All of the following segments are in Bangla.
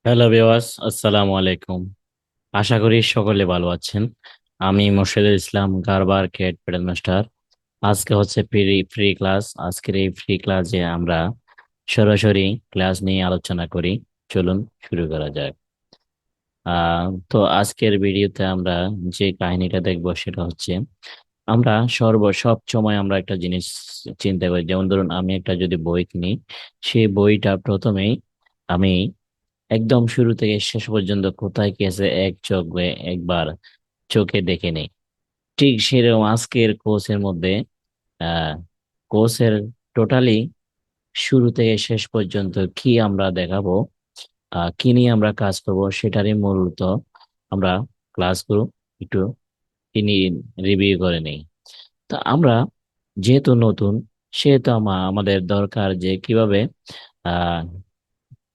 হ্যালো ভিউয়ার্স, আসসালামু আলাইকুম। আশা করি সকলে ভালো আছেন। আমি মোর্শেদুল ইসলাম, গারবার কেট প্যাডেল মাস্টার। আজকে হচ্ছে ফ্রি ফ্রি ক্লাস। আজকের এই ফ্রি ক্লাসে আমরা সরাসরি ক্লাস নিয়ে আলোচনা করি। চলুন শুরু করা যাক। তো আজকের ভিডিওতে আমরা যে কাহিনীটা দেখবো সেটা হচ্ছে আমরা সব সময় আমরা একটা জিনিস চিন্তা করি। যেমন ধরুন, আমি একটা যদি বই কিনি, সেই বইটা প্রথমেই আমি একদম শুরু থেকে শেষ পর্যন্ত কোথায় কি আছে এক চোখে একবার চোখে দেখে নেই। ঠিক সেরকম আজকের কোর্সের মধ্যে আহ কোর্সের টোটালি শুরু থেকে শেষ পর্যন্ত কি আমরা দেখাবো, কি নিয়ে আমরা কাজ করব সেটারই মূলত আমরা ক্লাসগুলো একটু তিনি রিভিউ করে নেই। তা আমরা যেহেতু নতুন, সেহেতু আমাদের দরকার যে কিভাবে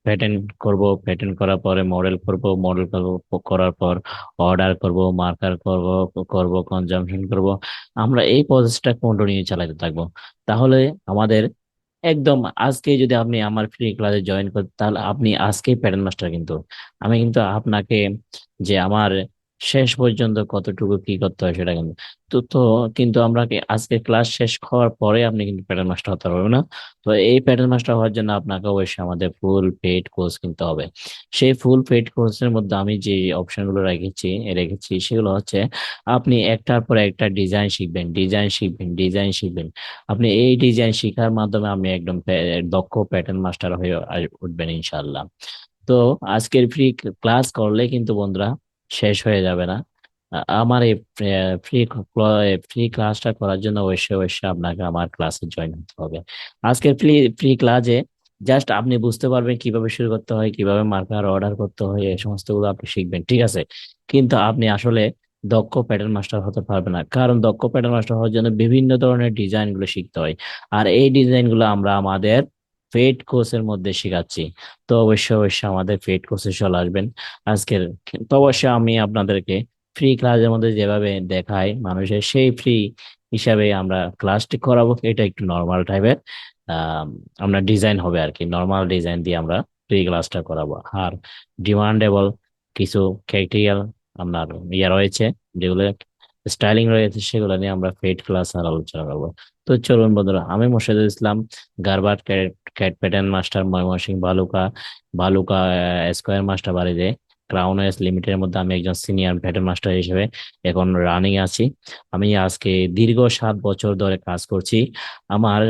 প্যাটার্ন করব, প্যাটার্ন করার পরে মডেল করব, মডেল করার পর অর্ডার করব, মার্কার করব, কনজাম্পশন করব। আমরা এই প্রসেসটা কন্টিনিউ চালাতে থাকবো। তাহলে আমাদের একদম আজকে যদি আপনি আমার ফ্রি ক্লাসে জয়েন করেন, তাহলে আপনি আজকেই প্যাটার্ন মাস্টার। কিন্তু আমি কিন্তু আপনাকে যে আমার শেষ পর্যন্ত কতটুকু কি করতে হয় সেটা কিন্তু তো কিন্তু আমরা আজকে ক্লাস শেষ হওয়ার পরে আপনি কিন্তু প্যাটার্ন মাস্টার হতে পারবেন না। তো এই প্যাটার্ন মাস্টার হওয়ার জন্য আপনাকে অবশ্যই আমাদের ফুল পেইড কোর্স কিনতে হবে। সেই ফুল পেইড কোর্সের মধ্যে আমি যে অপশনগুলো রেখেছি সেগুলো হচ্ছে আপনি একটার পর একটা ডিজাইন শিখবেন, ডিজাইন শিখবেন। আপনি এই ডিজাইন শেখার মাধ্যমে আপনি একদম দক্ষ প্যাটার্ন মাস্টার হয়ে উঠবেন ইনশাল্লাহ। তো আজকের ফ্রি ক্লাস করলে কিন্তু বন্ধুরা শেষ হয়ে যাবে না। আমার এই ফ্রি ফ্রি ক্লাসটা করার জন্য অবশ্যই অবশ্যই আপনাকে আমার ক্লাসে জয়েন হতে হবে। আজকের ফ্রি ফ্রি ক্লাসে জাস্ট আপনি বুঝতে পারবেন কিভাবে শুরু করতে হয়, কিভাবে মার্কার অর্ডার করতে হয়, এই সমস্ত গুলো আপনি শিখবেন, ঠিক আছে? কিন্তু আপনি আসলে দক্ষ প্যাটার্ন মাস্টার হতে পারবেন না, কারণ দক্ষ প্যাটার্ন মাস্টার হওয়ার জন্য বিভিন্ন ধরনের ডিজাইন গুলো শিখতে হয়। আর এই ডিজাইন গুলো আমরা আমাদের পেইড কোর্সের মধ্যে শেখাচ্ছি। তো অবশ্যই অবশ্যই আমাদের পেইড কোর্সে চলে আসবেন আজকের। তো অবশ্যই আমি আপনাদেরকে ফ্রি ক্লাসের মধ্যে যেভাবে দেখাই মানুষের, সেই ফ্রি হিসাবে আমরা ক্লাসটি করাবো। এটা একটু নর্মাল টাইপের আহ আমরা ডিজাইন হবে আর কি, নর্মাল ডিজাইন দিয়ে আমরা ফ্রি ক্লাসটা করাবো। আর ডিমান্ডেবল কিছু ক্রাইটেরিয়াল আপনার রয়েছে, যেগুলো স্টাইলিং রয়েছে, সেগুলো নিয়ে আমরা পেইড ক্লাস আর আলোচনা করবো। তো চলুন বন্ধুরা, আমি মোর্শেদুল ইসলাম, গারবাট cat cat pattern master, Mymensingh Bhaluka Bhaluka square master বাড়িতে ক্রাউন এস লিমিটেডের মধ্যে আমি একজন সিনিয়র প্যাটার্ন মাস্টার হিসেবে এখন রানিং আছি। আমি আজকে দীর্ঘ 7 বছর ধরে কাজ করছি। আমার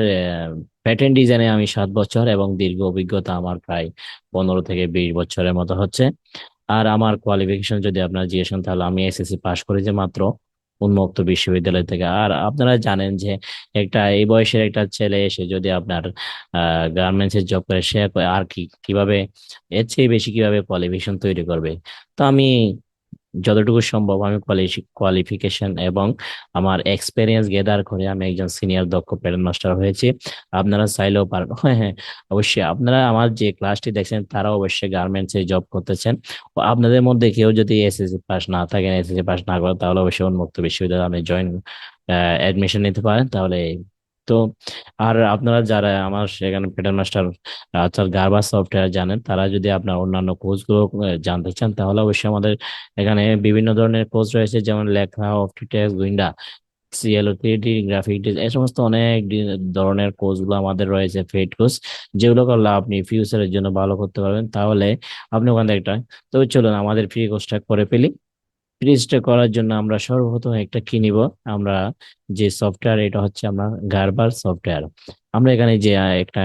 প্যাটার্ন ডিজাইনে আমি 7 বছর, এবং দীর্ঘ অভিজ্ঞতা আমার প্রায় 15 থেকে 20 বছরের মতো হচ্ছে। আর আমার কোয়ালিফিকেশন যদি আপনারা জিজ্ঞেস করেন, তাহলে আমি এসএসসি পাশ করেছি মাত্র উন্মুক্ত বিশ্ববিদ্যালয় থেকে। আর আপনারা জানেন যে একটা এই বয়সের একটা ছেলে এসে যদি আপনার গার্মেন্টস এর জব করে, সে আর কিভাবে এর চেয়ে বেশি কিভাবে কোয়ালিফিকেশন তৈরি করবে? তো আমি যতটুকু সম্ভব আমি কোয়ালিফিকেশন এবং আমার এক্সপিরিয়েন্স গেদার করে আমি একজন সিনিয়র দক্ষ প্যারেন্ট মাস্টার হয়েছি। আপনারা চাইলেও পারেন। হ্যাঁ হ্যাঁ, অবশ্যই আপনারা আমার যে ক্লাসটি দেখছেন তারা অবশ্যই গার্মেন্টস এ জব করতেছেন। ও আপনাদের মধ্যে কেউ যদি এসএসসি পাস না থাকেন, এসএসসি পাস না করেন, তাহলে অবশ্যই উন্মুক্ত বিশ্ববিদ্যালয়ে আপনি জয়েন অ্যাডমিশন নিতে পারেন তাহলে। তো আর আপনারা যারা আমার সেখানে প্যাটার্ন মাস্টার অর্থাৎ গার্বাস সফটওয়্যার জানেন, তারা যদি আপনার অন্যান্য কোর্স গুলো জানতে চান, তাহলে অবশ্যই আমাদের এখানে বিভিন্ন ধরনের কোর্স রয়েছে, যেমন লেখা, অপটিটেক্স, গুইন্ডা, সিএলও, 3D গ্রাফিক ডিজাইন, এই সমস্ত অনেক ধরনের কোর্স গুলো আমাদের রয়েছে, পেইড কোর্স, যেগুলো করলে আপনি ফিউচারের জন্য ভালো করতে পারবেন। তাহলে আপনি ওখান থেকে একটা, তবে চলুন আমাদের ফ্রি কোর্সটা করে ফেলি। ফ্রিজটা করার জন্য আমরা সর্বপ্রথম একটা কি নিব, আমরা যে সফটওয়্যার, এটা হচ্ছে আমরা গার্বার সফটওয়্যার। আমরা এখানে যে একটা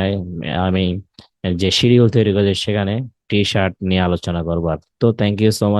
আমি যে শিডিউল তৈরি করেছি সেখানে টি শার্ট নিয়ে আলোচনা করবো। তো থ্যাংক ইউ সো মাচ।